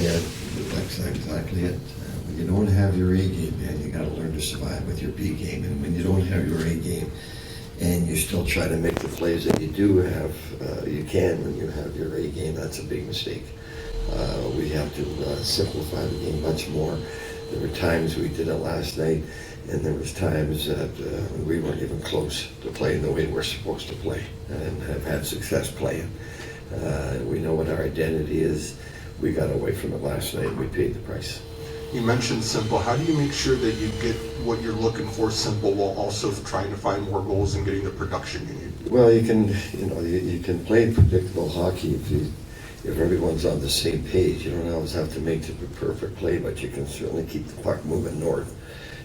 Yeah, that's exactly it. When you don't have your A game, man, you got to learn to survive with your B game. And when you don't have your A game, and you still try to make the plays that you do have, you can when you have your A game, that's a big mistake. We have to simplify the game much more. There were times we did it last night, and there was times that we weren't even close to playing the way we're supposed to play and have had success playing. We know what our identity is. We got away from it last night. We paid the price. You mentioned simple. How do you make sure that you get what you're looking for simple while also trying to find more goals and getting the production you need? Well, you can play predictable hockey if everyone's on the same page. You don't always have to make the perfect play, but you can certainly keep the puck moving north.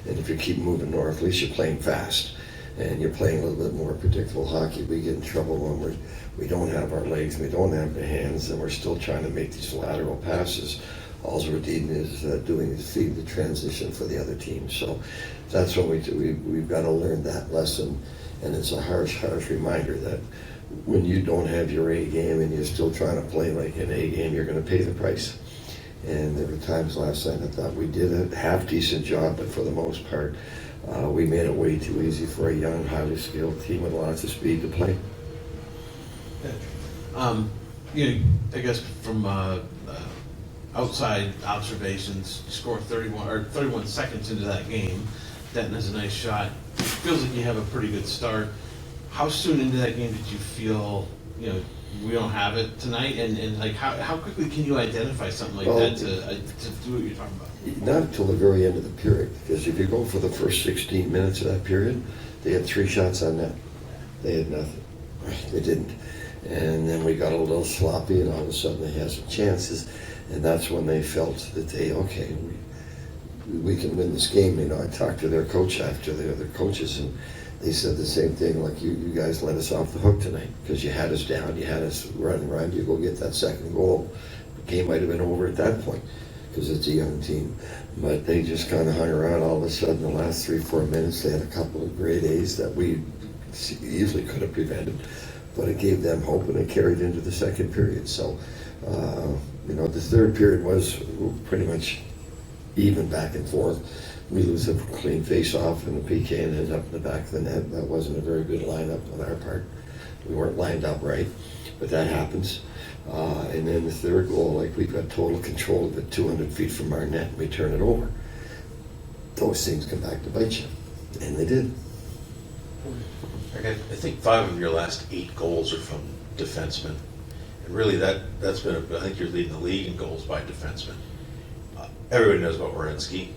And if you keep moving north, at least you're playing fast and you're playing a little bit more predictable hockey. We get in trouble when we don't have our legs, we don't have the hands, and we're still trying to make these lateral passes. All we're doing is feed the transition for the other team. So that's what we've got to learn that lesson. And it's a harsh reminder that when you don't have your A game and you're still trying to play like an A game, you're going to pay the price. And there were times last night I thought we did a half-decent job, but for the most part, we made it way too easy for a young, highly skilled team with lots of speed to play. I guess from outside observations, you score 31 seconds into that game. Denton has a nice shot. Feels like you have a pretty good start. How soon into that game did you feel, we don't have it tonight? And like, how quickly can you identify something like that to do what you're talking about? Not until the very end of the period, because if you go for the first 16 minutes of that period, they had 3 shots on net. They had nothing. They didn't. And then we got a little sloppy, and all of a sudden they had some chances, and that's when they felt that we can win this game. I talked to their coach after, the other coaches, and they said the same thing, like, you guys let us off the hook tonight because you had us down, you had us run, you go get that second goal. The game might have been over at that point because it's a young team, but they just kind of hung around. All of a sudden, the last 3-4 minutes, they had a couple of great A's that we easily could have prevented, but it gave them hope, and it carried into the second period. So, the third period was pretty much even back and forth. We lose a clean face-off, and the PK ended up in the back of the net. That wasn't a very good lineup on our part. We weren't lined up right, but that happens. And then the third goal, like, we've got total control of it 200 feet from our net, and we turn it over. Those things come back to bite you, and they did. I think 5 of your last 8 goals are from defensemen. And really that's been, I think you're leading the league in goals by defensemen. Everybody knows about Werenski.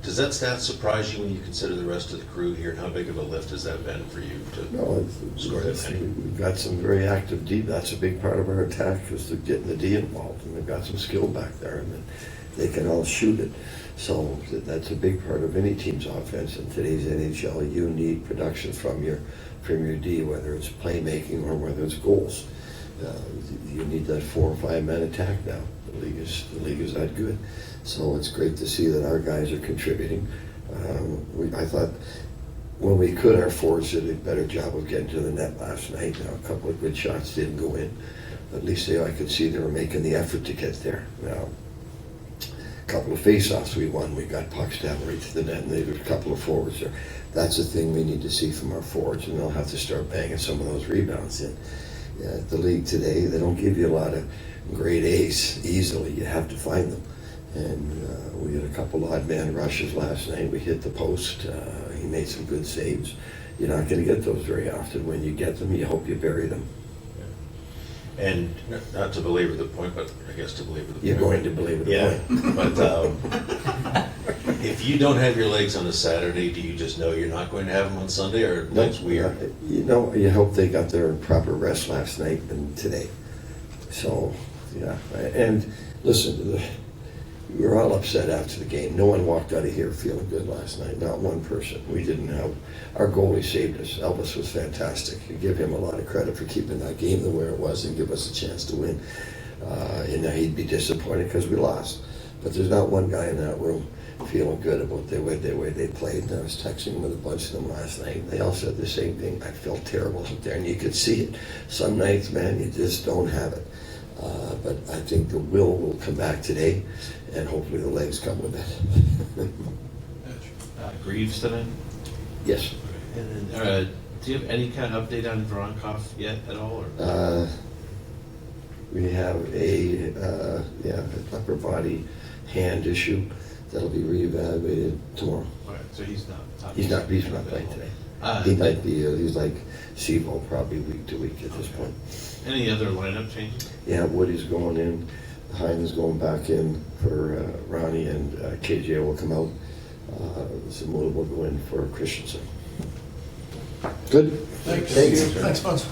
Does that stat surprise you when you consider the rest of the crew here, and how big of a lift has that been for you to score that many? We've got some very active D. That's a big part of our attack, is to getting the D involved, and they've got some skill back there, and they can all shoot it. So that's a big part of any team's offense in today's NHL. You need production from your D, whether it's playmaking or whether it's goals. You need that 4 or 5 man attack now. The league is that good. So it's great to see that our guys are contributing. I thought when we could, our forwards did a better job of getting to the net last night. Now, a couple of good shots didn't go in. At least I could see they were making the effort to get there. Now, a couple of face-offs we won. We got pucks down right to the net, and there were a couple of forwards there. That's the thing we need to see from our forwards, and they'll have to start banging some of those rebounds in. The league today, they don't give you a lot of great A's easily. You have to find them. And we had a couple odd man rushes last night. We hit the post. He made some good saves. You're not going to get those very often. When you get them, you hope you bury them. And not to belabor the point, but I guess to belabor the point. You're going to belabor the point. But if you don't have your legs on a Saturday, do you just know you're not going to have them on Sunday, or that's weird? You hope they got their proper rest last night and today. So, yeah. And listen, we were all upset after the game. No one walked out of here feeling good last night. Not one person. We didn't have. Our goalie saved us. Elvis was fantastic. You give him a lot of credit for keeping that game the way it was and give us a chance to win. He'd be disappointed because we lost. But there's not one guy in that room feeling good about the way they played. And I was texting with a bunch of them last night, and they all said the same thing. I felt terrible out there, and you could see it. Some nights, man, you just don't have it. But I think the will come back today, and hopefully the legs come with it. Greaves tonight? Yes. And then, do you have any kind of update on Voronkov yet at all? Or? We have an upper body hand issue that'll be reevaluated tomorrow. All right, so he's not. He's not playing today. He might be. He's like SIBO, probably week to week at this point. Any other lineup changes? Yeah, Woody's going in. Hines going back in for Ronnie, and KJ will come out. Samoa will go in for Christensen. Good. Thanks. Thanks. Thanks, Buzz.